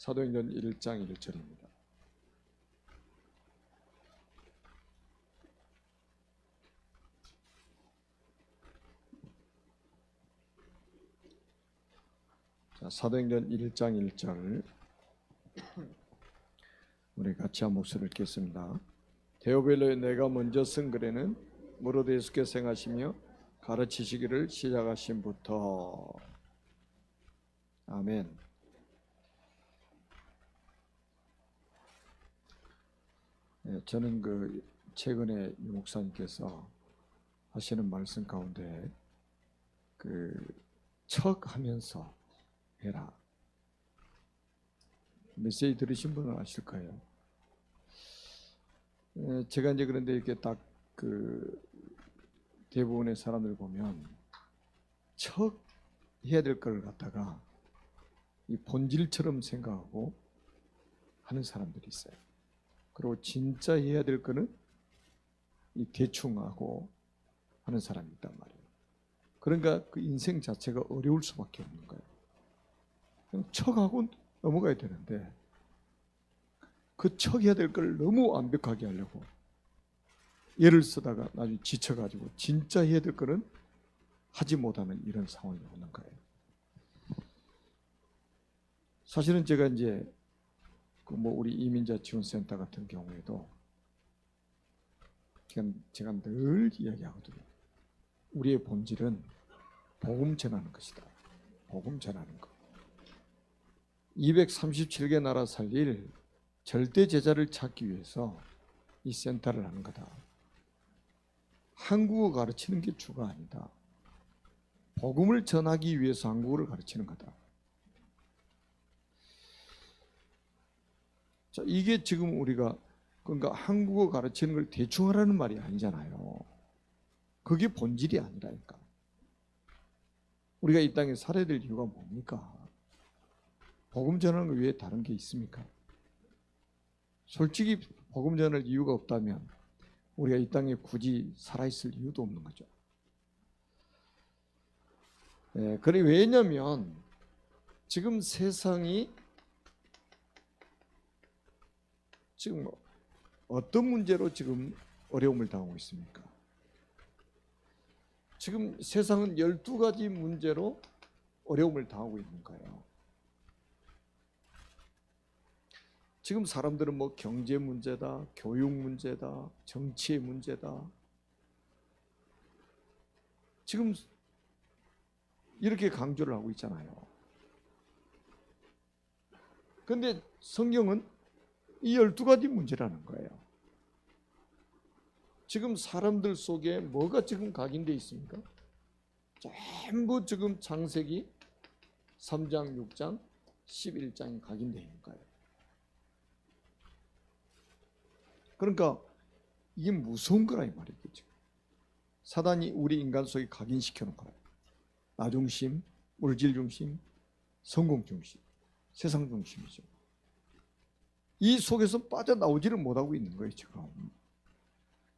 사도행전 1장 1절입니다. 자, 사도행전 1장 1절 우리 같이 한 목소리를 읽겠습니다. 데오벨로에 내가 먼저 쓴 글에는 무릇 예수께서 행하시며 가르치시기를 시작하신부터. 아멘. 저는 최근에 유 목사님께서 하시는 말씀 가운데 척하면서 해라. 메시지 들으신 분은 아실 거예요. 제가 이제 그런데 이렇게 딱 대부분의 사람들 보면 척 해야 될 걸 갖다가 이 본질처럼 생각하고 하는 사람들이 있어요. 그리고 진짜 해야 될 거는 이 대충 하고 하는 사람이 있단 말이에요. 그러니까 그 인생 자체가 어려울 수밖에 없는 거예요. 그냥 척하고 넘어가야 되는데 그 척해야 될 걸 너무 완벽하게 하려고 예를 쓰다가 나중에 지쳐가지고 진짜 해야 될 거는 하지 못하는 이런 상황이 오는 거예요. 사실은 제가 이제 우리 이민자 지원센터 같은 경우에도 제가 늘 이야기하거든요. 우리의 본질은 복음 전하는 것이다. 복음 전하는 것. 237개 나라 살릴 절대 제자를 찾기 위해서 이 센터를 하는 거다. 한국어 가르치는 게 주가 아니다. 복음을 전하기 위해서 한국어를 가르치는 거다. 자, 이게 지금 우리가 그러니까 한국어 가르치는 걸 대충 하라는 말이 아니잖아요. 그게 본질이 아니라니까. 우리가 이 땅에 살아야 될 이유가 뭡니까? 복음 전하는 거 외에 다른 게 있습니까? 솔직히 복음 전할 이유가 없다면 우리가 이 땅에 굳이 살아있을 이유도 없는 거죠. 그래 왜냐면 지금 세상이 지금 어떤 문제로 지금 어려움을 당하고 있습니까? 지금 세상은 12가지 문제로 어려움을 당하고 있는 거예요. 지금 사람들은 경제 문제다, 교육 문제다, 정치의 문제다. 지금 이렇게 강조를 하고 있잖아요. 그런데 성경은 이 12가지 문제라는 거예요. 지금 사람들 속에 뭐가 지금 각인되어 있습니까? 전부 지금 창세기 3장, 6장, 11장이 각인되어 있는 거예요. 그러니까 이게 무서운 거라 이 말이겠죠. 사단이 우리 인간 속에 각인시켜 놓은 거예요. 나 중심, 물질 중심, 성공 중심, 세상 중심이죠. 이 속에서 빠져나오지를 못하고 있는 거예요 지금.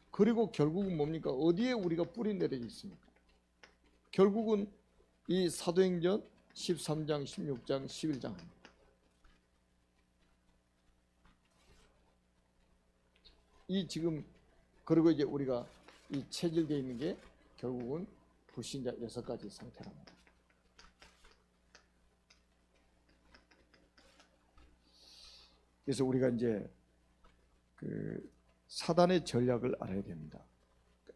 그리고 결국은 뭡니까? 어디에 우리가 뿌리 내려 있습니까? 결국은 이 사도행전 13장, 16장, 11장입니다. 이 지금 그리고 이제 우리가 이 체질되어 있는 게 결국은 불신자 6가지 상태랍니다. 그래서 우리가 이제 사단의 전략을 알아야 됩니다.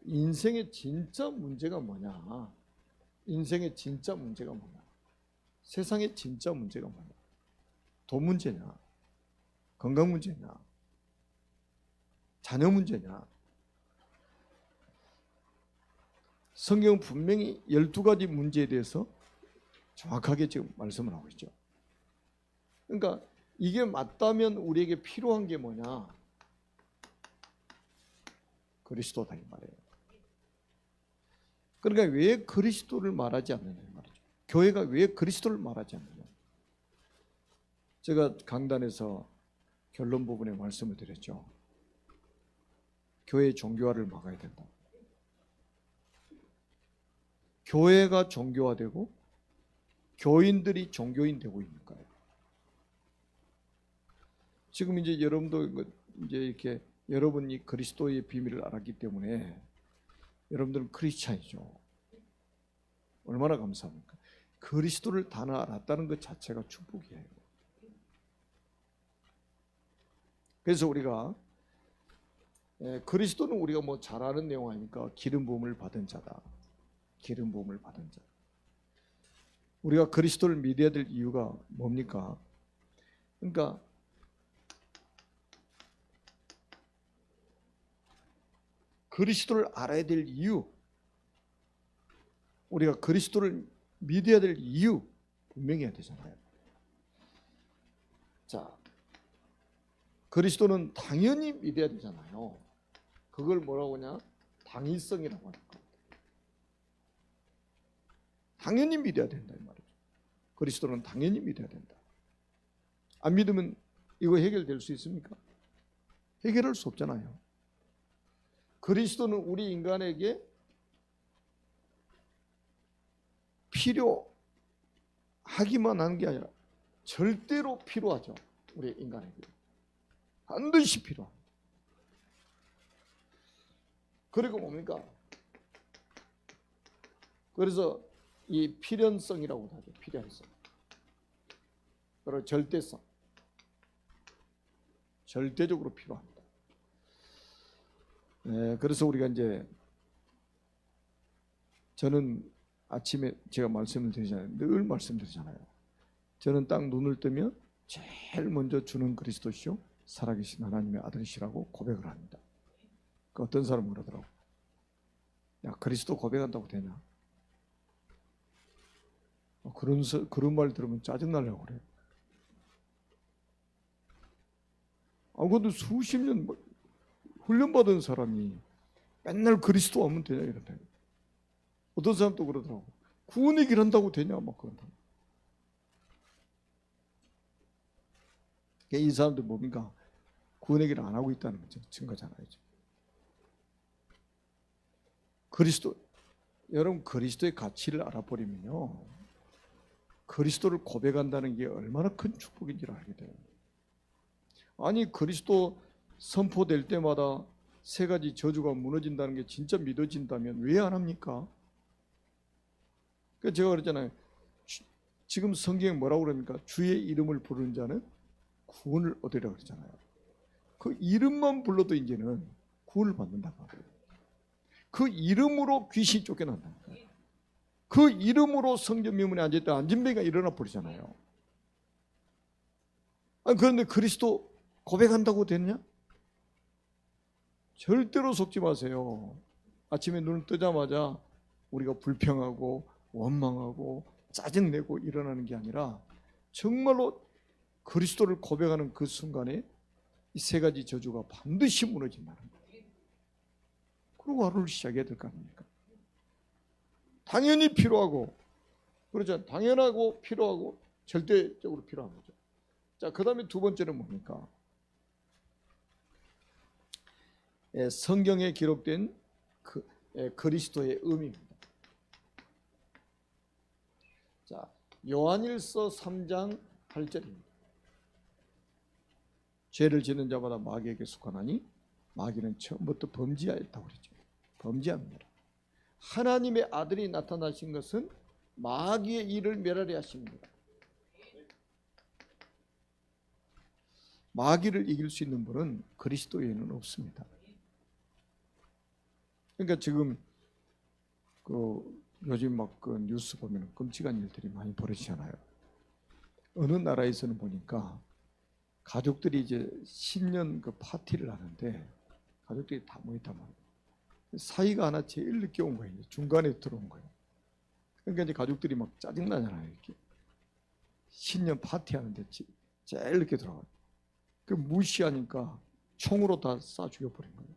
인생의 진짜 문제가 뭐냐? 인생의 진짜 문제가 뭐냐? 세상의 진짜 문제가 뭐냐? 돈 문제냐? 건강 문제냐? 자녀 문제냐? 성경은 분명히 12가지 문제에 대해서 정확하게 지금 말씀을 하고 있죠. 그러니까 이게 맞다면 우리에게 필요한 게 뭐냐? 그리스도다 이 말이에요. 그러니까 왜 그리스도를 말하지 않느냐 이 말이죠. 교회가 왜 그리스도를 말하지 않느냐. 제가 강단에서 결론 부분에 말씀을 드렸죠. 교회의 종교화를 막아야 된다. 교회가 종교화되고 교인들이 종교인 되고 있는 거예요. 지금 이제 여러분도 이제 이렇게 여러분이 그리스도의 비밀을 알았기 때문에 여러분들은 크리스찬이죠. 얼마나 감사합니까? 그리스도를 다 알았다는 것 자체가 축복이에요. 그래서 우리가 그리스도는 우리가 뭐 잘 아는 내용 아닙니까? 기름 부음을 받은 자다. 기름 부음을 받은 자. 우리가 그리스도를 믿어야 될 이유가 뭡니까? 그러니까 그리스도를 알아야 될 이유, 우리가 그리스도를 믿어야 될 이유 분명히 해야 되잖아요. 자, 그리스도는 당연히 믿어야 되잖아요. 그걸 뭐라고 하냐? 당위성이라고 하는 거. 당연히 믿어야 된다 이 말이죠. 그리스도는 당연히 믿어야 된다. 안 믿으면 이거 해결될 수 있습니까? 해결할 수 없잖아요. 그리스도는 우리 인간에게 필요하기만 하는 게 아니라 절대로 필요하죠. 우리 인간에게 반드시 필요합니다. 그리고 뭡니까? 그래서 이 필연성이라고도 하죠. 필연성. 그리고 절대성. 절대적으로 필요합니다. 네, 그래서 우리가 이제 저는 아침에 제가 말씀을 드리잖아요. 늘 말씀드리잖아요. 저는 딱 눈을 뜨면 제일 먼저 주는 그리스도시요 살아계신 하나님의 아들이시라고 고백을 합니다. 그 어떤 사람은 그러더라고. 야, 그리스도 고백한다고 되냐? 그런 말 들으면 짜증나려고 그래. 근데 수십 년 훈련받은 사람이 맨날 그리스도 하면 되냐 이런다. 어떤 사람도 그러더라고. 구원의 길 한다고 되냐 막 그런다. 이 사람들 뭡니까? 구원의 길을 안 하고 있다는 거죠. 증거잖아요. 그리스도, 여러분 그리스도의 가치를 알아버리면요, 그리스도를 고백한다는 게 얼마나 큰 축복인지를 알게 돼요. 아니 그리스도 선포될 때마다 세 가지 저주가 무너진다는 게 진짜 믿어진다면 왜 안 합니까? 그러니까 제가 그랬잖아요. 지금 성경에 뭐라고 그럽니까? 주의 이름을 부르는 자는 구원을 얻으리라 그랬잖아요. 그 이름만 불러도 이제는 구원을 받는다고 하거든요. 그 이름으로 귀신이 쫓겨난다니까요. 그 이름으로 성전 미문에 앉아있던 안진뱅이가 일어나 버리잖아요. 그런데 그리스도 고백한다고 됐냐? 절대로 속지 마세요. 아침에 눈을 뜨자마자 우리가 불평하고 원망하고 짜증내고 일어나는 게 아니라 정말로 그리스도를 고백하는 그 순간에 이 세 가지 저주가 반드시 무너진다는 거예요. 그리고 하루를 시작해야 될 거 아닙니까? 당연히 필요하고, 그렇죠? 당연하고 필요하고 절대적으로 필요한 거죠. 자, 그 다음에 두 번째는 뭡니까? 성경에 기록된 그리스도의 의미입니다. 자, 요한일서 3장 8절입니다. 죄를 짓는 자마다 마귀에게 속하나니 마귀는 처음부터 범죄하였다고 그랬죠. 범죄합니다. 하나님의 아들이 나타나신 것은 마귀의 일을 멸하려 하십니다. 마귀를 이길 수 있는 분은 그리스도에는 없습니다. 그러니까 지금 요즘 막 뉴스 보면 끔찍한 일들이 많이 벌어지잖아요. 어느 나라에서는 보니까 가족들이 이제 신년 파티를 하는데 가족들이 다 모였단 말이에요. 사위가 하나 제일 늦게 온 거예요. 중간에 들어온 거예요. 그러니까 이제 가족들이 막 짜증나잖아요. 이렇게 신년 파티 하는데 제일 늦게 들어와요. 그 무시하니까 총으로 다 쏴 죽여버린 거예요.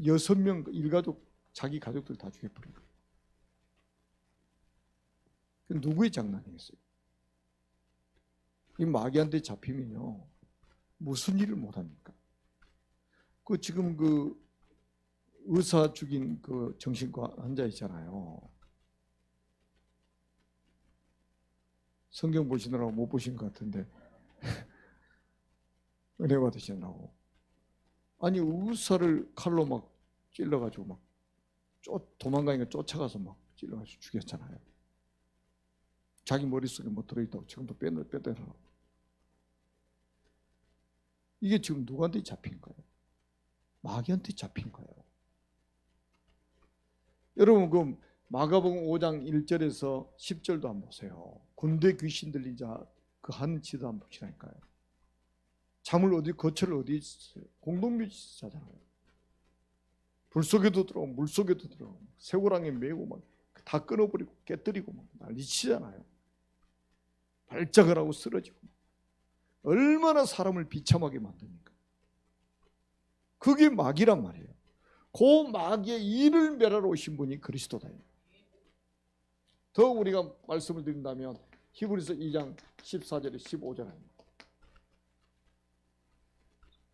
6명 일가족, 자기 가족들 다 죽여버린 거예요. 그 누구의 장난이겠어요? 이 마귀한테 잡히면요 무슨 일을 못합니까? 지금 의사 죽인 정신과 환자 있잖아요. 성경 보시느라고 못 보신 것 같은데 은혜 받으시라고. 아니 의사를 칼로 막 찔러가지고 막 도망가니까 쫓아가서 막 찔러가지고 죽였잖아요. 자기 머릿속에 뭐 들어있다고 지금도 빼내라고. 이게 지금 누구한테 잡힌 거예요? 마귀한테 잡힌 거예요. 여러분 그 마가복음 5장 1절에서 10절도 한번 보세요. 군대 귀신 들린 자 그 한 지도 한번 보시라니까요. 잠을 어디 거처를 어디 있어요? 공동묘지사잖아요. 불 속에도 들어오고 물 속에도 들어오고 새우랑에 메고 막 다 끊어버리고 깨뜨리고 막 난리치잖아요. 발작을 하고 쓰러지고 얼마나 사람을 비참하게 만듭니까? 그게 마귀란 말이에요. 그 마귀의 일을 멸하러 오신 분이 그리스도다. 더 우리가 말씀을 드린다면 히브리서 2장 14절에 15절입니다.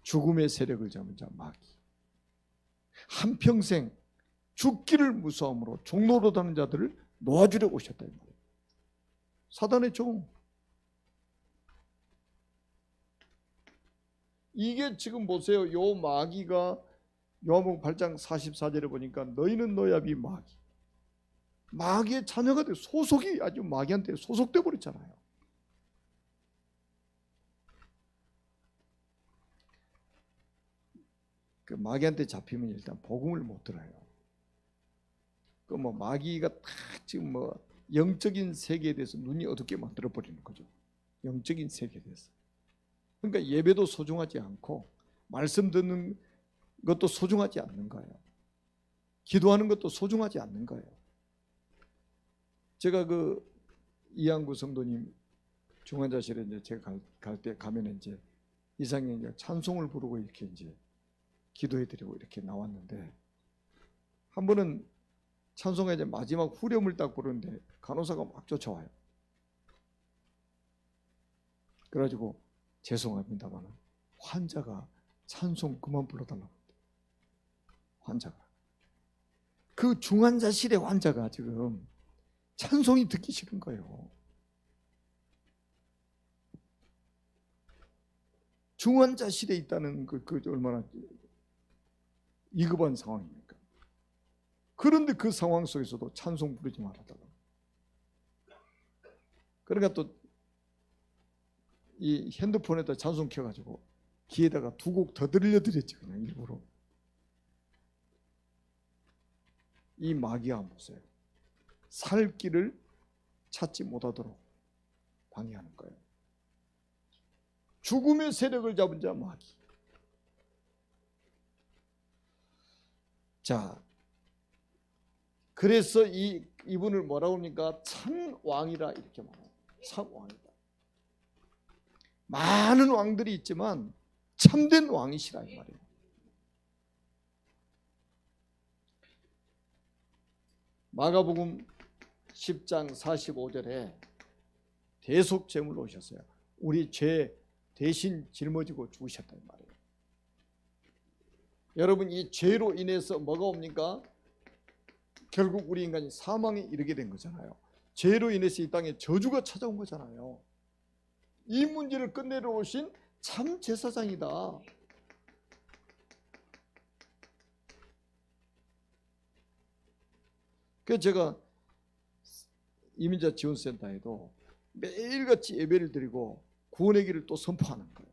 죽음의 세력을 잡은 자 마귀. 한평생 죽기를 무서움으로 종노릇하는 자들을 놓아주려고 오셨다 이 말이에요. 사단의 종. 이게 지금 보세요. 요 마귀가 요한복음 8장 44절에 보니까 너희는 너야비 마귀. 마귀의 자녀가 돼 소속이 아주 마귀한테 소속돼 버렸잖아요. 그 마귀한테 잡히면 일단 복음을 못 들어요. 그 뭐 마귀가 딱 지금 뭐 영적인 세계에 대해서 눈이 어둡게 만들어 버리는 거죠. 영적인 세계에 대해서. 그러니까 예배도 소중하지 않고 말씀 듣는 것도 소중하지 않는 거예요. 기도하는 것도 소중하지 않는 거예요. 제가 그 이양구 성도님 중환자실에 이제 제가 갈 때 가면 이제 이상형 이제 찬송을 부르고 이렇게 이제 기도해드리고 이렇게 나왔는데 한 번은 찬송가 이제 마지막 후렴을 딱 부르는데 간호사가 막 쫓아와요. 그래가지고 죄송합니다만 환자가 찬송 그만 불러달라고. 환자가 그 중환자실의 환자가 지금 찬송이 듣기 싫은 거예요. 중환자실에 있다는 그 얼마나 위급한 상황입니까? 그런데 그 상황 속에서도 찬송 부르지 말아달라고. 그러니까 또 이 핸드폰에다 찬송 켜가지고 귀에다가 2곡 더 들려드렸지 그냥 일부러. 이 마귀가 보세요. 살 길을 찾지 못하도록 방해하는 거예요. 죽음의 세력을 잡은 자 마귀. 자, 그래서 이분을 뭐라고 합니까? 참 왕이라 이렇게 말해요. 참 왕이다. 많은 왕들이 있지만 참된 왕이시라 이 말이에요. 마가복음 10장 45절에 대속 제물로 오셨어요. 우리 죄 대신 짊어지고 죽으셨다 이 말이에요. 여러분 이 죄로 인해서 뭐가 옵니까? 결국 우리 인간이 사망에 이르게 된 거잖아요. 죄로 인해서 이 땅에 저주가 찾아온 거잖아요. 이 문제를 끝내러 오신 참 제사장이다. 그래서 제가 이민자 지원센터에도 매일같이 예배를 드리고 구원의 길을 또 선포하는 거예요.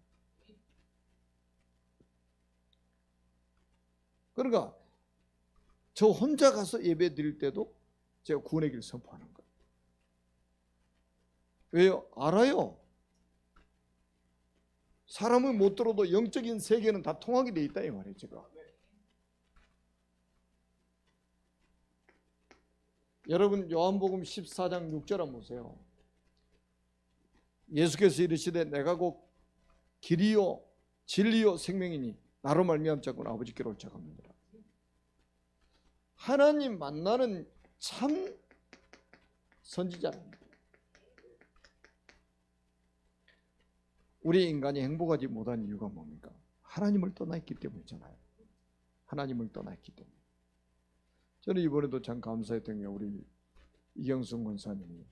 그러니까 저 혼자 가서 예배 드릴 때도 제가 구원의 길을 선포하는 거예요. 왜요? 알아요. 사람은 못 들어도 영적인 세계는 다 통하게 돼 있다 이 말이에요. 제가. 여러분 요한복음 14장 6절 한번 보세요. 예수께서 이르시되 내가 곧 길이요 진리요 생명이니 나로 말미암 자고는 아버지께로 올 자가 없느니라. 하나님 만나는 참 선지자랍니다. 우리 인간이 행복하지 못한 이유가 뭡니까? 하나님을 떠나있기 때문이잖아요. 하나님을 떠나있기 때문에. 저는 이번에도 참 감사했던 게 우리 이경순 권사님이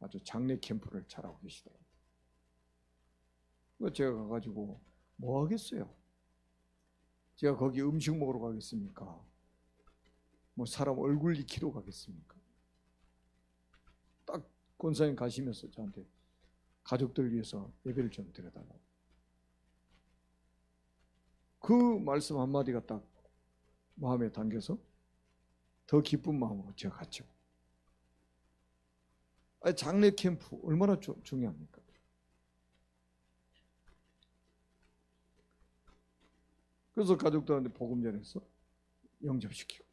아주 장례 캠프를 잘하고 계시더라고요. 제가 가가지고 뭐 하겠어요? 제가 거기 음식 먹으러 가겠습니까? 뭐 사람 얼굴 익히러 가겠습니까? 딱 권사님 가시면서 저한테 가족들 위해서 예배를 좀 드려달라고. 그 말씀 한마디가 딱 마음에 담겨서 더 기쁜 마음으로 제가 갔죠. 장례 캠프 얼마나 중요합니까? 그래서 가족들한테 복음 전해서 영접시키고,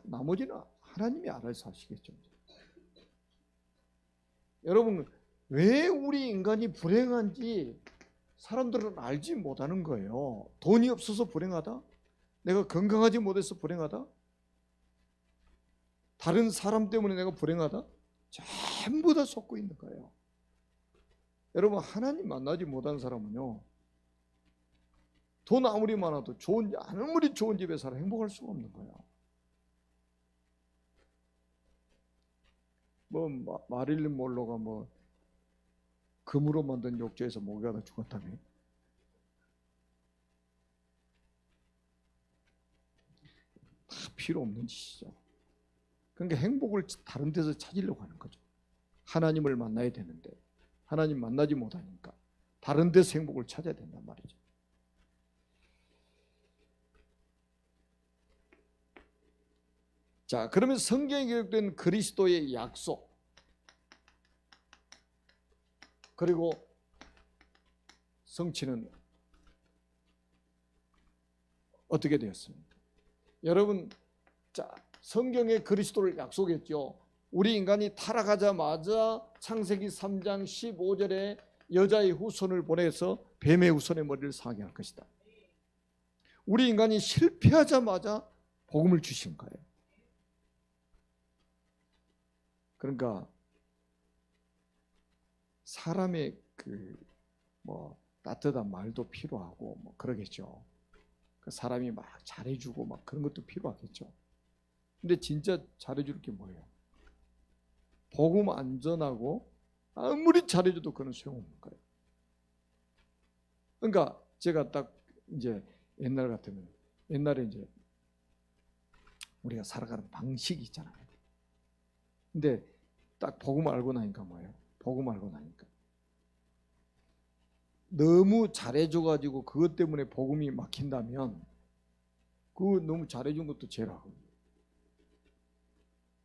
나머지는 하나님이 알아서 하시겠죠. 여러분, 왜 우리 인간이 불행한지 사람들은 알지 못하는 거예요. 돈이 없어서 불행하다? 내가 건강하지 못해서 불행하다? 다른 사람 때문에 내가 불행하다? 전부 다 속고 있는 거예요. 여러분, 하나님 만나지 못한 사람은요, 돈 아무리 많아도 아무리 좋은 집에 살아 행복할 수가 없는 거예요. 뭐 마릴린 몰로가 뭐 금으로 만든 욕조에서 목욕하다 죽었다며. 다 필요 없는 짓이죠. 그러니까 행복을 다른 데서 찾으려고 하는 거죠. 하나님을 만나야 되는데 하나님 만나지 못하니까 다른 데서 행복을 찾아야 된단 말이죠. 자, 그러면 성경에 기록된 그리스도의 약속, 그리고 성취는 어떻게 되었습니까? 여러분, 자, 성경에 그리스도를 약속했죠. 우리 인간이 타락하자마자 창세기 3장 15절에 여자의 후손을 보내서 뱀의 후손의 머리를 상하게 할 것이다. 우리 인간이 실패하자마자 복음을 주신 거예요. 그러니까 사람의 따뜻한 말도 필요하고 뭐 그러겠죠. 그 사람이 막 잘해주고 막 그런 것도 필요하겠죠. 근데 진짜 잘해줄 게 뭐예요? 복음 안 전하고 아무리 잘해줘도 그건 소용없는 거예요. 그러니까 제가 딱 이제 옛날 같으면, 옛날에 이제 우리가 살아가는 방식이 있잖아요. 근데 딱 복음 알고 나니까 뭐예요? 복음 알고 나니까 너무 잘해줘가지고 그것 때문에 복음이 막힌다면 그 너무 잘해준 것도 죄라고.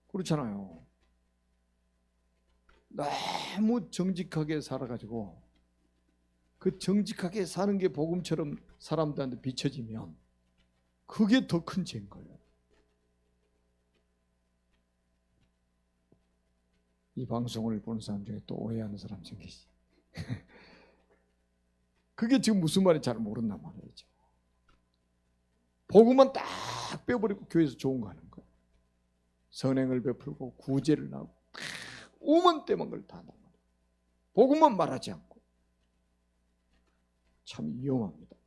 그렇잖아요. 너무 정직하게 살아가지고 그 정직하게 사는 게 복음처럼 사람들한테 비춰지면 그게 더 큰 죄인 거예요. 이 방송을 보는 사람 중에 또 오해하는 사람 생기지. 그게 지금 무슨 말인지 잘 모른단 말이죠. 복음만 딱 빼버리고 교회에서 좋은 거 하는 거예요. 선행을 베풀고 구제를 하고 오만 때만 걸 다 한단 말이에요. 복음만 말하지 않고. 참 위험합니다.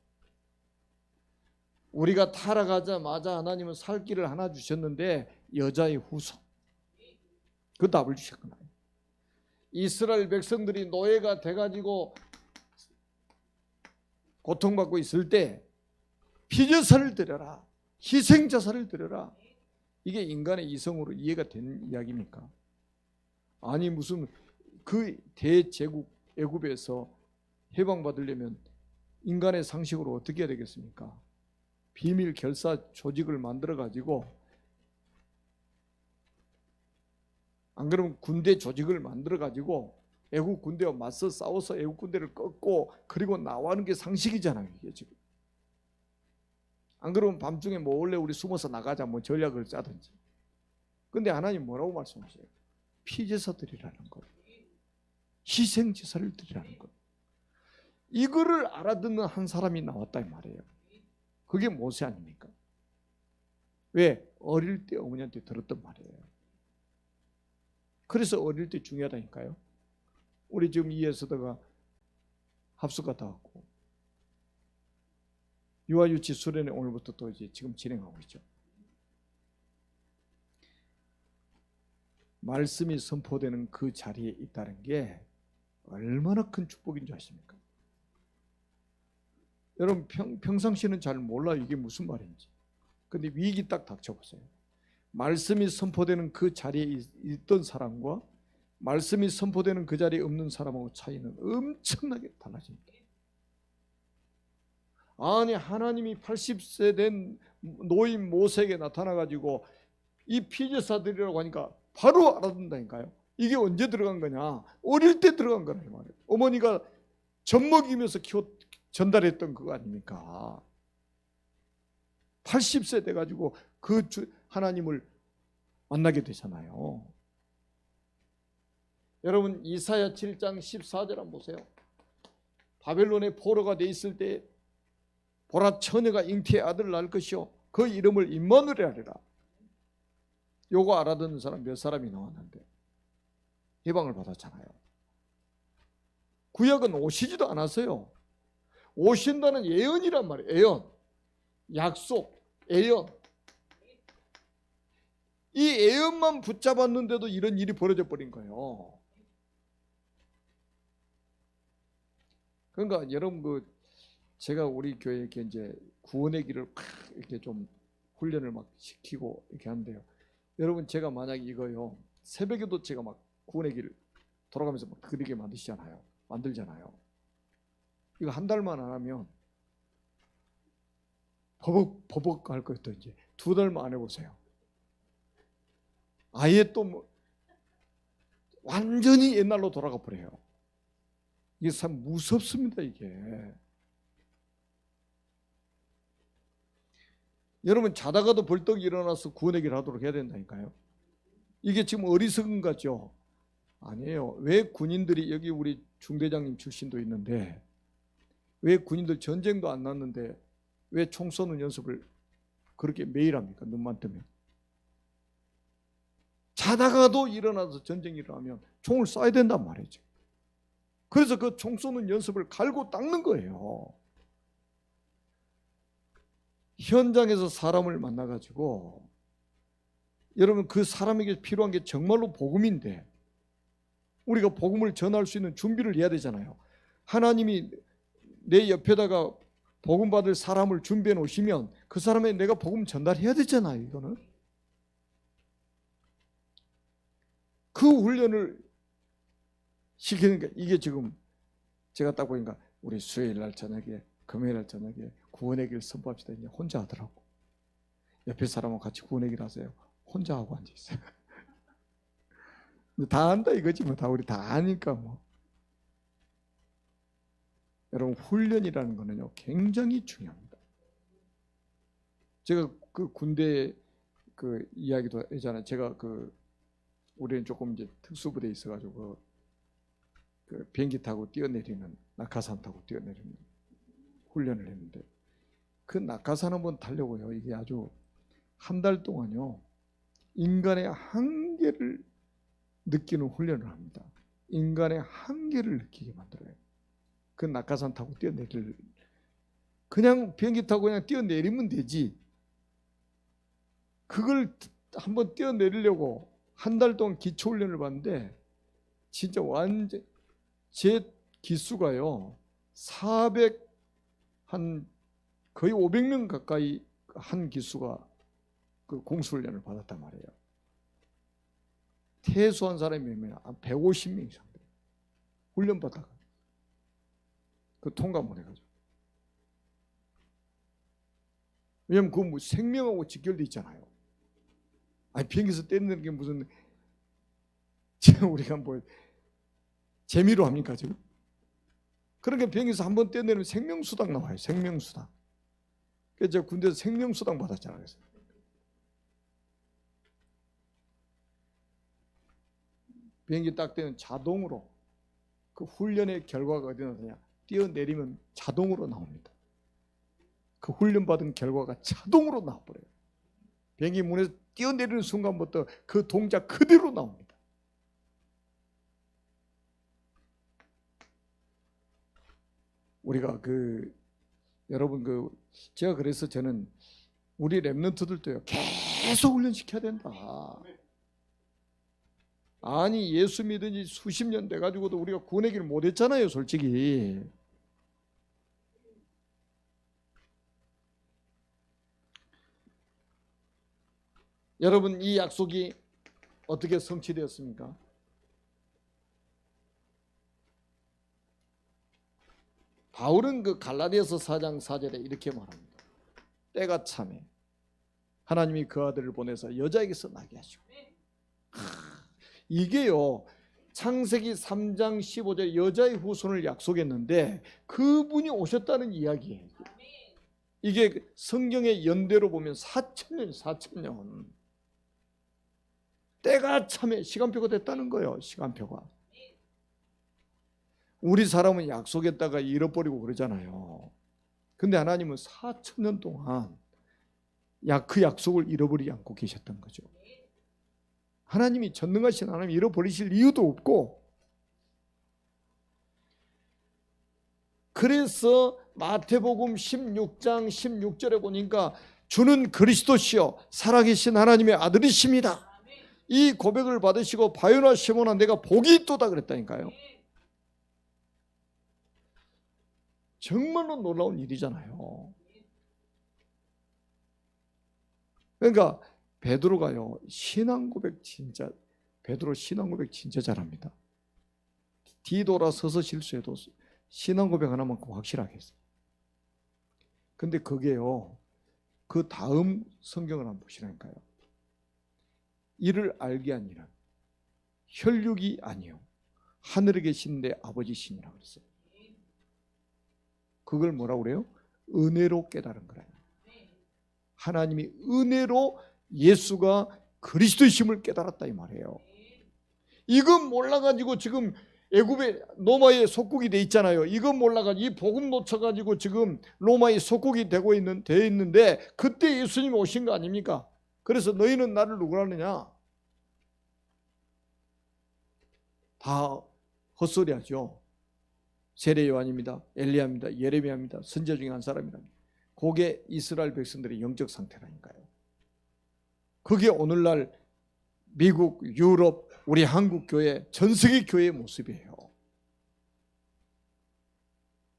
우리가 타락하자마자 하나님은 살 길을 하나 주셨는데 여자의 후손, 그 답을 주셨구나. 이스라엘 백성들이 노예가 돼가지고 고통받고 있을 때 피제사를 드려라, 희생자사를 드려라. 이게 인간의 이성으로 이해가 되는 이야기입니까? 아니 무슨 그 대제국 애굽에서 해방받으려면 인간의 상식으로 어떻게 해야 되겠습니까? 비밀 결사 조직을 만들어 가지고, 안 그러면 군대 조직을 만들어 가지고 애국 군대와 맞서 싸워서 애국 군대를 꺾고 그리고 나와는 게 상식이잖아요. 이게 지금. 안 그러면 밤중에 뭐 원래 우리 숨어서 나가자 뭐 전략을 짜든지. 근데 하나님 뭐라고 말씀하세요? 피제사 드리라는 거예요. 희생제사를 드리라는 거예요. 이거를 알아듣는 한 사람이 나왔다 이 말이에요. 그게 모세 아닙니까? 왜? 어릴 때 어머니한테 들었단 말이에요. 그래서 어릴 때 중요하다니까요. 우리 지금 이에서다가 합숙 갔다 왔고 유아유치 수련회 오늘부터 또 이제 지금 진행하고 있죠. 말씀이 선포되는 그 자리에 있다는 게 얼마나 큰 축복인 줄 아십니까? 여러분 평상시는 잘 몰라요. 이게 무슨 말인지. 근데 위기 딱 닥쳐보세요. 말씀이 선포되는 그 자리에 있던 사람과 말씀이 선포되는 그 자리에 없는 사람하고 차이는 엄청나게 달라집니다. 아니 하나님이 80세 된 노인 모세에게 나타나가지고 이 피제사들이라고 하니까 바로 알아듣는다니까요. 이게 언제 들어간 거냐? 어릴 때 들어간 거라 이 말이에요. 어머니가 젖 먹이면서 전달했던 그거 아닙니까? 80세 돼가지고 그 하나님을 만나게 되잖아요. 여러분 이사야 7장 14절 한번 보세요. 바벨론의 포로가 돼 있을 때 보라 처녀가 잉태의 아들을 낳을 것이요 그 이름을 임마누엘 하리라. 요거 알아듣는 사람 몇 사람이 나왔는데 해방을 받았잖아요. 구약은 오시지도 않았어요. 오신다는 예언이란 말이에요. 예언, 약속, 예언. 이 예언만 붙잡았는데도 이런 일이 벌어져 버린 거예요. 그러니까 여러분 제가 우리 교회에 이제 구원의 길을 이렇게 좀 훈련을 막 시키고 이렇게 하는데요. 여러분 제가 만약 이거요 새벽에도 제가 막 구원의 길을 돌아가면서 막 그리게 만들잖아요. 이거 한 달만 안 하면 버벅 할 것도 이제 2달만 안 해보세요. 아예 또 완전히 옛날로 돌아가 버려요. 이게 참 무섭습니다. 이게 여러분 자다가도 벌떡 일어나서 구원의 길 하도록 해야 된다니까요. 이게 지금 어리석은 거죠? 아니에요. 왜 군인들이 여기 우리 중대장님 출신도 있는데 왜 군인들 전쟁도 안 났는데 왜 총 쏘는 연습을 그렇게 매일 합니까? 눈만 뜨면. 자다가도 일어나서 전쟁이 일어나면 총을 쏴야 된단 말이죠. 그래서 그 총 쏘는 연습을 갈고 닦는 거예요. 현장에서 사람을 만나가지고 여러분 그 사람에게 필요한 게 정말로 복음인데 우리가 복음을 전할 수 있는 준비를 해야 되잖아요. 하나님이 내 옆에다가 복음 받을 사람을 준비해 놓으시면 그 사람에게 내가 복음 전달해야 되잖아요. 이거는 그 훈련을 시키는 게 이게 지금 제가 딱 보니까 우리 수요일 날 저녁에 금요일 날 저녁에 구원의 길 선포합시다. 이제 혼자 하더라고. 옆에 사람하고 같이 구원의 길 하세요. 혼자 하고 앉아 있어요. 다 안다 이거지 뭐. 다 우리 다 아니까 뭐. 여러분 훈련이라는 거는요 굉장히 중요합니다. 제가 그 군대 그 이야기도 했잖아요. 제가 우리는 조금 이제 특수부대에 있어가지고 그 비행기 타고 뛰어내리는 낙하산 타고 뛰어내리는 훈련을 했는데 그 낙하산 한번 타려고요. 이게 아주 한 달 동안요 인간의 한계를 느끼는 훈련을 합니다. 인간의 한계를 느끼게 만들어요. 그 낙하산 타고 그냥 비행기 타고 그냥 뛰어내리면 되지. 그걸 한번 뛰어내리려고 한 달 동안 기초훈련을 받는데 진짜 완전 제 기수가요 거의 500명 가까이 한 기수가 그 공수훈련을 받았단 말이에요. 퇴소한 사람이 몇 명? 한 150명 이상 돼요. 훈련 받다가 그 통과 못 해가지고. 왜냐면 그거 뭐 생명하고 직결돼 있잖아요. 아니 비행기에서 때리는 게 무슨 지금 우리가 뭐 재미로 합니까 지금? 그러니까 비행기에서 한번 떼내면 생명수당 나와요. 생명수당. 그래서 제가 군대에서 생명수당 받았잖아요. 그래서. 비행기 딱 떼면 자동으로 그 훈련의 결과가 어디 나오냐? 뛰어내리면 자동으로 나옵니다. 그 훈련받은 결과가 자동으로 나와버려요. 비행기 문에서 뛰어내리는 순간부터 그 동작 그대로 나옵니다. 우리가 여러분 제가 그래서 저는 우리 랩런트들도요 계속 훈련시켜야 된다. 아니 예수 믿은 지 수십 년 돼가지고도 우리가 구원의 길을 못했잖아요. 솔직히 여러분, 이 약속이 어떻게 성취되었습니까? 바울은 그 갈라디아서 4장 4절에 이렇게 말합니다. 때가 참에 하나님이 그 아들을 보내서 여자에게서 나게 하시고. 이게요, 창세기 3장 15절 여자의 후손을 약속했는데 그분이 오셨다는 이야기예요. 이게 성경의 연대로 보면 4,000년, 4,000년. 때가 참에 시간표가 됐다는 거예요. 시간표가. 우리 사람은 약속했다가 잃어버리고 그러잖아요. 근데 하나님은 4,000년 동안 그 약속을 잃어버리지 않고 계셨던 거죠. 하나님이 전능하신 하나님이 잃어버리실 이유도 없고, 그래서 마태복음 16장 16절에 보니까 주는 그리스도시요 살아계신 하나님의 아들이십니다. 이 고백을 받으시고 바요나 시몬아 내가 복이 있도다 그랬다니까요. 정말로 놀라운 일이잖아요. 그러니까 베드로가요, 베드로 신앙 고백 진짜 잘합니다. 뒤돌아서서 실수해도 신앙 고백 하나만큼 확실하게 했어요. 근데 그게요, 그 다음 성경을 한번 보시라니까요. 이를 알게 하니라 혈육이 아니요 하늘에 계신 내 아버지시니라 그랬어요. 그걸 뭐라고 그래요? 은혜로 깨달은 거라요. 하나님이 은혜로 예수가 그리스도이심을 깨달았다 이 말이에요. 이건 몰라가지고 지금 애굽의 로마의 속국이 돼 있잖아요. 이건 몰라가지고 이 복음 놓쳐가지고 지금 로마의 속국이 되어 있는데 그때 예수님이 오신 거 아닙니까? 그래서 너희는 나를 누구라 하느냐? 다 헛소리하죠. 세례 요한입니다. 엘리야입니다. 예레미야입니다. 선지자 중에 한 사람이랍니다. 그게 이스라엘 백성들의 영적 상태라니까요. 그게 오늘날 미국, 유럽, 우리 한국 교회, 전 세계 교회의 모습이에요.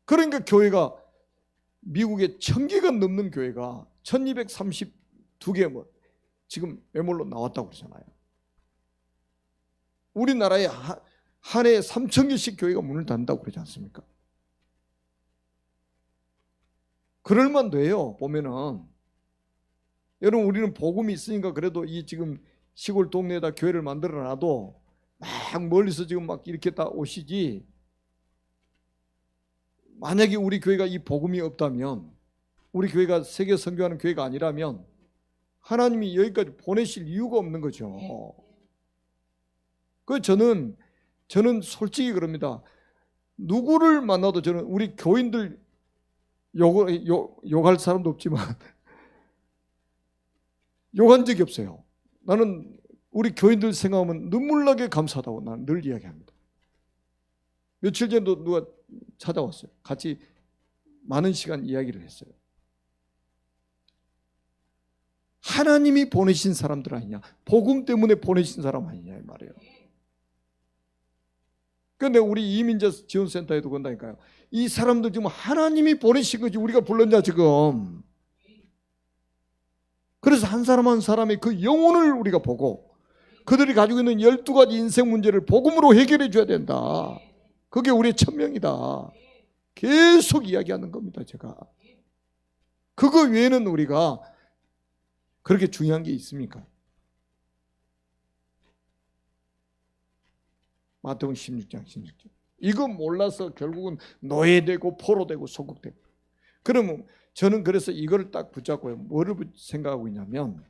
그러니까 교회가 미국에 1000개가 넘는 교회가 1232개 뭐 지금 매몰로 나왔다고 그러잖아요. 우리나라에 한 해에 3000개씩 교회가 문을 닫는다고 그러지 않습니까? 그럴만 돼요. 보면은 여러분, 우리는 복음이 있으니까 그래도 이 지금 시골 동네에다 교회를 만들어 놔도 막 멀리서 지금 막 이렇게 다 오시지. 만약에 우리 교회가 이 복음이 없다면, 우리 교회가 세계 선교하는 교회가 아니라면 하나님이 여기까지 보내실 이유가 없는 거죠. 그 저는 솔직히 그럽니다. 누구를 만나도 저는 우리 교인들 욕할 사람도 없지만 욕한 적이 없어요. 나는 우리 교인들 생각하면 눈물 나게 감사하다고 나는 늘 이야기합니다. 며칠 전에도 누가 찾아왔어요. 같이 많은 시간 이야기를 했어요. 하나님이 보내신 사람들 아니냐, 복음 때문에 보내신 사람 아니냐 이 말이에요. 그런데 우리 이민자 지원센터에도 그런다니까요. 이 사람들 지금 하나님이 보내신 거지 우리가 불렀냐 지금. 그래서 한 사람 한 사람의 그 영혼을 우리가 보고 그들이 가지고 있는 12가지 인생 문제를 복음으로 해결해 줘야 된다. 그게 우리의 천명이다. 계속 이야기하는 겁니다. 제가. 그거 외에는 우리가 그렇게 중요한 게 있습니까? 마태복음 16장 16절. 이거 몰라서 결국은 노예되고 포로되고 소국되고. 그러면 저는 그래서 이거를 딱 붙잡고요. 뭐를 생각하고 있냐면,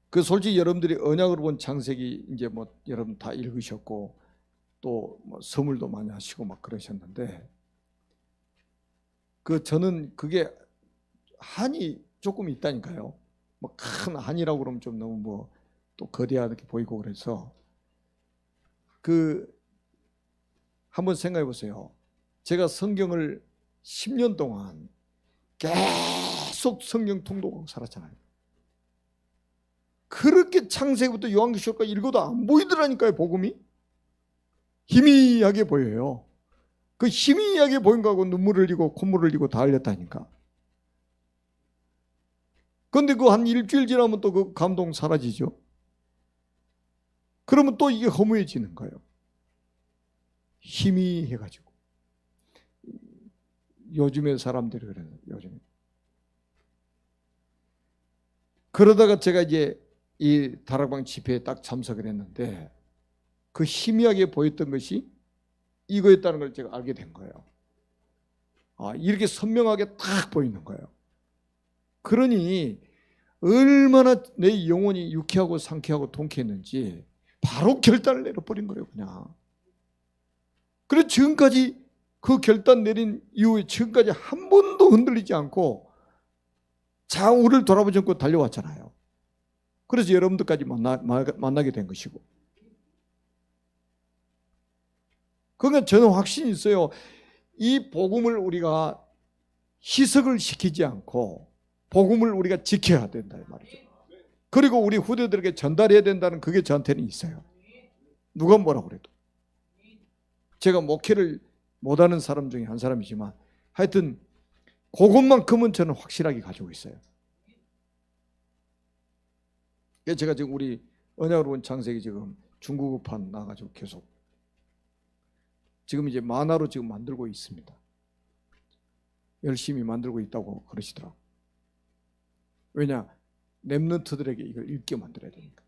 그 솔직히 여러분들이 언약으로 본 창세기 이제 뭐 여러분 다 읽으셨고 또 뭐 선물도 많이 하시고 막 그러셨는데, 그 저는 그게 한이 조금 있다니까요. 뭐 큰 한이라고 그러면 좀 너무 뭐 또 거대하게 보이고 그래서 그 한번 생각해 보세요. 제가 성경을 10년 동안 계속 성경 통독하고 살았잖아요. 그렇게 창세기부터 요한계시록까지 읽어도 안 보이더라니까요. 복음이 희미하게 보여요. 그 희미하게 보인 거하고 눈물을 흘리고 콧물을 흘리고 다 흘렸다니까. 근데 그 한 일주일 지나면 또 그 감동 사라지죠. 그러면 또 이게 허무해지는 거예요. 희미해가지고. 요즘의 사람들이 그래요. 요즘에. 그러다가 제가 이제 이 다락방 집회에 딱 참석을 했는데 그 희미하게 보였던 것이 이거였다는 걸 제가 알게 된 거예요. 아, 이렇게 선명하게 딱 보이는 거예요. 그러니 얼마나 내 영혼이 유쾌하고 상쾌하고 통쾌했는지 바로 결단을 내려버린 거예요. 그냥. 그래서 지금까지 그 결단 내린 이후에 지금까지 한 번도 흔들리지 않고 좌우를 돌아보지 않고 달려왔잖아요. 그래서 여러분들까지 만나게 된 것이고. 그러니까 저는 확신이 있어요. 이 복음을 우리가 희석을 시키지 않고 복음을 우리가 지켜야 된다 말이죠. 그리고 우리 후대들에게 전달해야 된다는 그게 저한테는 있어요. 누가 뭐라 그래도. 제가 목회를 못하는 사람 중에 한 사람이지만 하여튼 그것만큼은 저는 확실하게 가지고 있어요. 제가 지금 우리 언약으로 온 창세기 지금 중국어판 나가지고 계속 지금 이제 만화로 지금 만들고 있습니다. 열심히 만들고 있다고 그러시더라고요. 왜냐? 랩런트들에게 이걸 읽게 만들어야 되니까.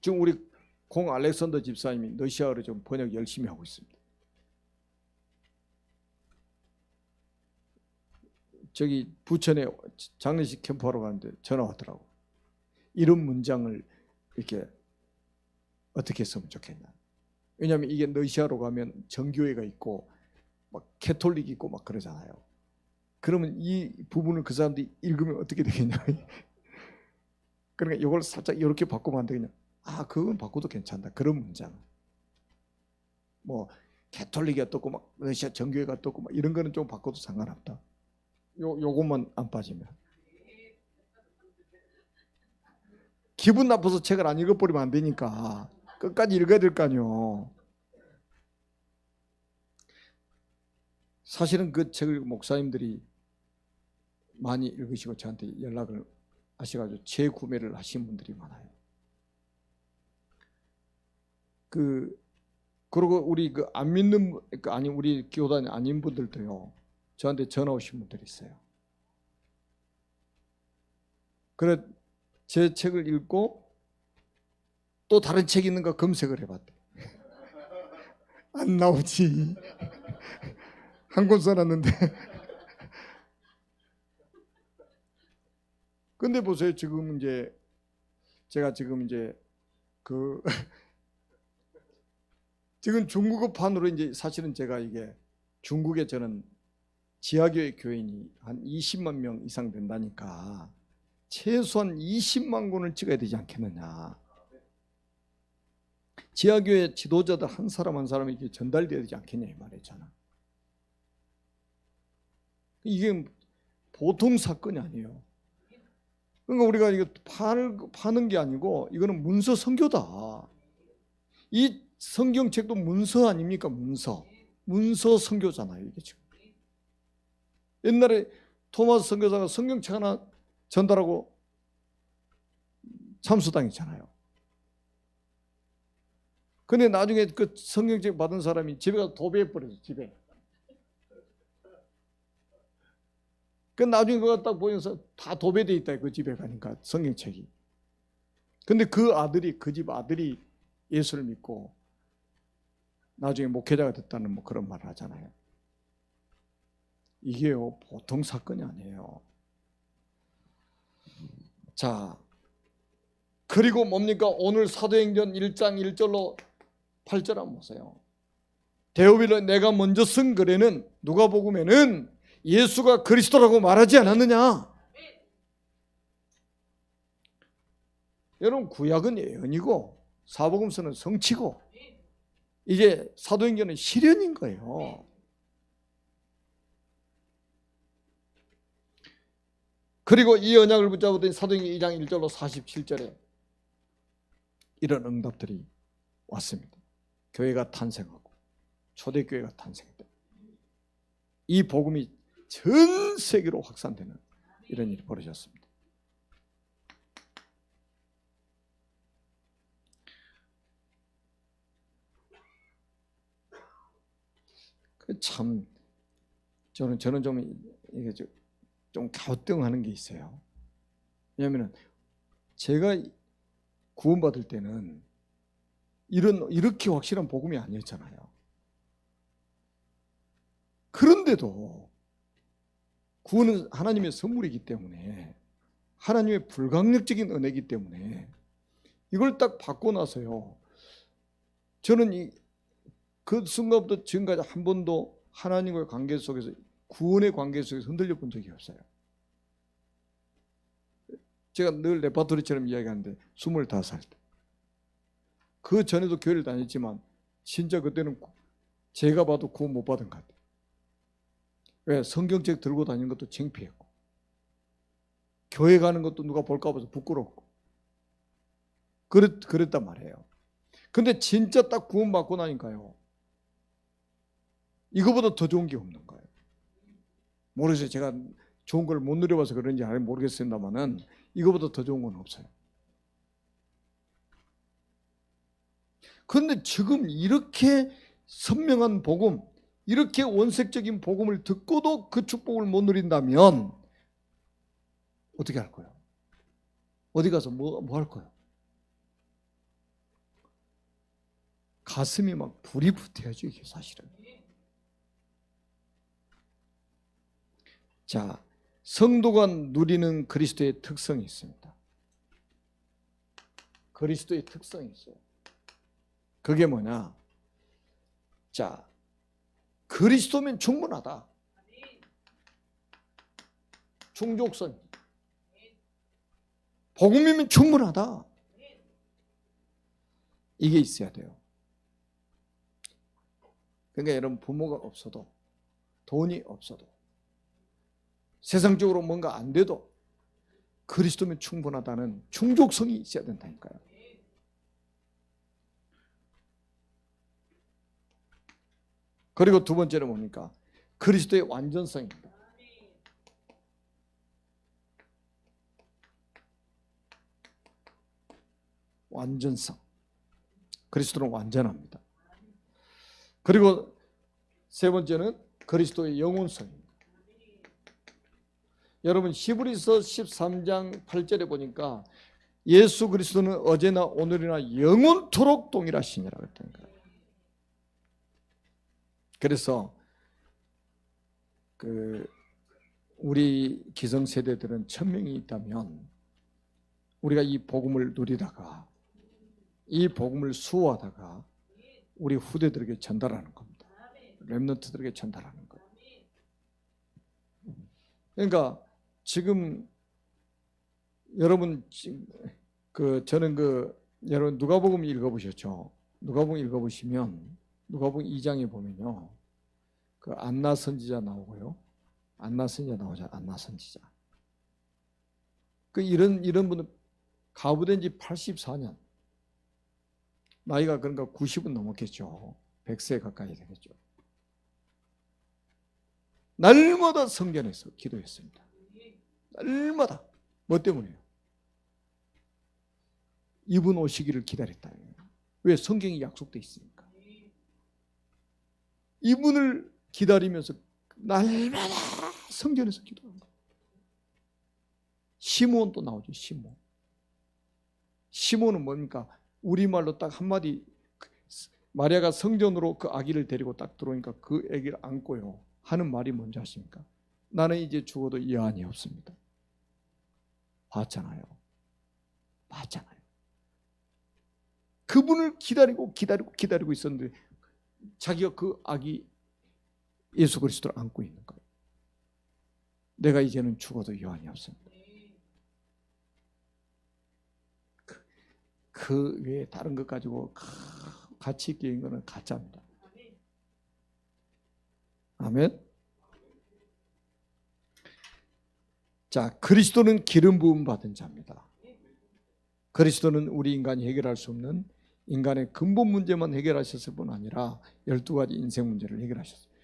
지금 우리 공 알렉산더 집사님이 러시아어로 좀 번역 열심히 하고 있습니다. 저기 부천에 장례식 캠프하러 가는데 전화 왔더라고. 이런 문장을 이렇게 어떻게 했으면 좋겠냐. 왜냐하면 이게 러시아로 가면 정교회가 있고 막 캐톨릭 있고 막 그러잖아요. 그러면 이 부분을 그 사람들이 읽으면 어떻게 되겠냐. 그러니까 이걸 살짝 이렇게 바꾸면 안 되겠냐. 아, 그건 바꿔도 괜찮다. 그런 문장. 뭐 캐톨릭이 어떻고 막 러시아 정교회가 어떻고 막 이런 거는 좀 바꿔도 상관없다. 요것만 안 빠지면. 기분 나빠서 책을 안 읽어버리면 안 되니까 끝까지 읽어야 될 거 아니요. 사실은 그 책을 목사님들이 많이 읽으시고 저한테 연락을 하셔가지고 재구매를 하신 분들이 많아요. 그리고 우리 그 안 믿는 아니 우리 교단이 아닌 분들도요 저한테 전화 오신 분들이 있어요. 그래 제 책을 읽고 또 다른 책 있는가 검색을 해봤대. 안 나오지. 한 권 써놨는데. 근데 보세요. 지금 이제 제가 지금 이제 그 지금 중국어판으로 이제 사실은 제가 이게 중국에 저는 지하교회 교인이 한 20만 명 이상 된다니까 최소한 20만 권을 찍어야 되지 않겠느냐. 지하교회 지도자들 한 사람 한 사람이 이게 전달돼야 되지 않겠냐 이 말이잖아. 이게 보통 사건이 아니에요. 그러니까 우리가 이거 파는 게 아니고 이거는 문서 선교다. 이 성경책도 문서 아닙니까? 문서 선교잖아요. 이게 지금. 옛날에 토마스 선교사가 성경책 하나 전달하고 참수당했잖아요. 근데 나중에 그 성경책 받은 사람이 집에 가서 도배해버렸어. 집에. 그 나중에 그거 딱 보면서 다 도배돼 있다. 그 집에 가니까 성경책이. 근데 그 집 아들이 예수를 믿고 나중에 목회자가 됐다는 뭐 그런 말을 하잖아요. 이게요 보통 사건이 아니에요. 자, 그리고 뭡니까? 오늘 사도행전 1장 1절로 8절 한번 보세요. 데오빌로 내가 먼저 쓴 글에는 누가복음에는 예수가 그리스도라고 말하지 않았느냐? 여러분 구약은 예언이고 사복음서는 성취고 이제 사도행전은 실현인 거예요. 그리고 이 언약을 붙잡았더니 사도행전 2장 1절로 47절에 이런 응답들이 왔습니다. 교회가 탄생하고 초대교회가 탄생했다. 이 복음이 전 세계로 확산되는 이런 일이 벌어졌습니다. 참 저는 좀 이게 좀 갸우뚱하는 게 있어요. 왜냐하면 제가 구원받을 때는 이렇게 확실한 복음이 아니었잖아요. 그런데도 구원은 하나님의 선물이기 때문에, 하나님의 불강력적인 은혜이기 때문에 이걸 딱 받고 나서요, 저는 그 순간부터 지금까지 한 번도 하나님과의 관계 속에서, 구원의 관계 속에서 흔들려 본 적이 없어요. 제가 늘 레파토리처럼 이야기하는데 25살 때, 그 전에도 교회를 다녔지만 진짜 그때는 제가 봐도 구원 못 받은 것 같아요. 왜? 성경책 들고 다니는 것도 창피했고, 교회 가는 것도 누가 볼까 봐서 부끄럽고, 그랬단 말이에요. 근데 진짜 딱 구원 받고 나니까요, 이거보다 더 좋은 게 없는 거예요. 모르겠어요. 제가 좋은 걸 못 누려봐서 그런지 모르겠습니다만은 이거보다 더 좋은 건 없어요. 그런데 지금 이렇게 선명한 복음, 이렇게 원색적인 복음을 듣고도 그 축복을 못 누린다면 어떻게 할 거예요? 어디 가서 뭐 할 거예요? 가슴이 막 불이 붙어야죠, 이게 사실은. 자, 성도가 누리는 그리스도의 특성이 있습니다. 그리스도의 특성이 있어요. 그게 뭐냐? 자, 그리스도면 충분하다. 충족선. 복음이면 충분하다. 이게 있어야 돼요. 그러니까 여러분, 부모가 없어도, 돈이 없어도, 세상적으로 뭔가 안 돼도 그리스도면 충분하다는 충족성이 있어야 된다니까요. 그리고 두 번째는 뭡니까? 그리스도의 완전성입니다. 완전성. 그리스도는 완전합니다. 그리고 세 번째는 그리스도의 영혼성입니다. 여러분, 히브리서 13장 8절에 보니까 예수 그리스도는 어제나 오늘이나 영원토록 동일하시니라 그랬다니까요. 그래서 우리 기성세대들은 1000명이 있다면 우리가 이 복음을 누리다가, 이 복음을 수호하다가 우리 후대들에게 전달하는 겁니다. 렘넌트들에게 전달하는 거예요. 그러니까 지금 여러분, 저는 여러분 누가복음 읽어보셨죠? 누가복음 읽어보시면 누가복음 2장에 보면요, 그 안나 선지자 나오고요, 안나 선지자 나오죠. 안나 선지자. 이런 분은 가부된 지 84년, 나이가 그러니까 90은 넘었겠죠. 100세 가까이 되겠죠. 날마다 성전에서 기도했습니다. 날마다. 뭐 때문에요? 이분 오시기를 기다렸다. 왜? 성경이 약속돼 있으니까. 이분을 기다리면서 날마다 성전에서 기도한 거예요. 시므온도 나오죠. 시므온은 뭡니까? 우리말로 딱 한마디, 마리아가 성전으로 그 아기를 데리고 딱 들어오니까 그 아기를 안고요 하는 말이 뭔지 아십니까? 나는 이제 죽어도 여한이 없습니다. 봤잖아요. 그분을 기다리고 있었는데 자기가 그 아기 예수 그리스도를 안고 있는 거예요. 내가 이제는 죽어도 여한이 없습니다. 그 외에 다른 것 가지고 가치 있게 있는 거는 가짜입니다. 아멘. 자, 그리스도는 기름 부음 받은 자입니다. 그리스도는 우리 인간이 해결할 수 없는 인간의 근본 문제만 해결하셨을 뿐 아니라 12가지 인생 문제를 해결하셨어요.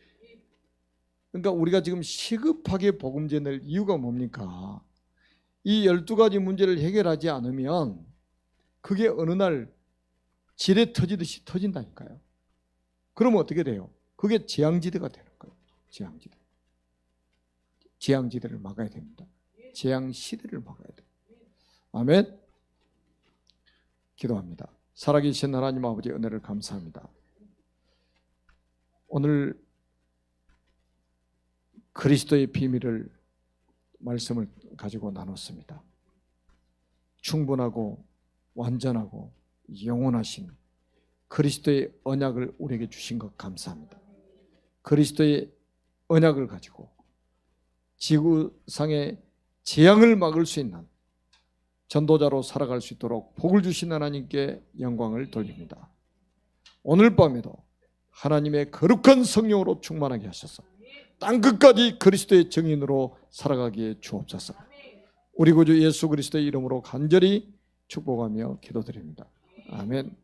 그러니까 우리가 지금 시급하게 복음 전할 이유가 뭡니까? 이 12가지 문제를 해결하지 않으면 그게 어느 날 지뢰 터지듯이 터진다니까요. 그러면 어떻게 돼요? 그게 재앙지대가 되는 거예요. 재앙지대. 재앙지대를 막아야 됩니다. 재앙시대를 막아야 돼요. 아멘. 기도합니다. 살아계신 하나님 아버지 은혜를 감사합니다. 오늘 그리스도의 비밀을 말씀을 가지고 나눴습니다. 충분하고 완전하고 영원하신 그리스도의 언약을 우리에게 주신 것 감사합니다. 그리스도의 언약을 가지고 지구상의 재앙을 막을 수 있는 전도자로 살아갈 수 있도록 복을 주신 하나님께 영광을 돌립니다. 오늘 밤에도 하나님의 거룩한 성령으로 충만하게 하셔서 땅끝까지 그리스도의 증인으로 살아가기에 주옵소서. 우리 구주 예수 그리스도의 이름으로 간절히 축복하며 기도드립니다. 아멘.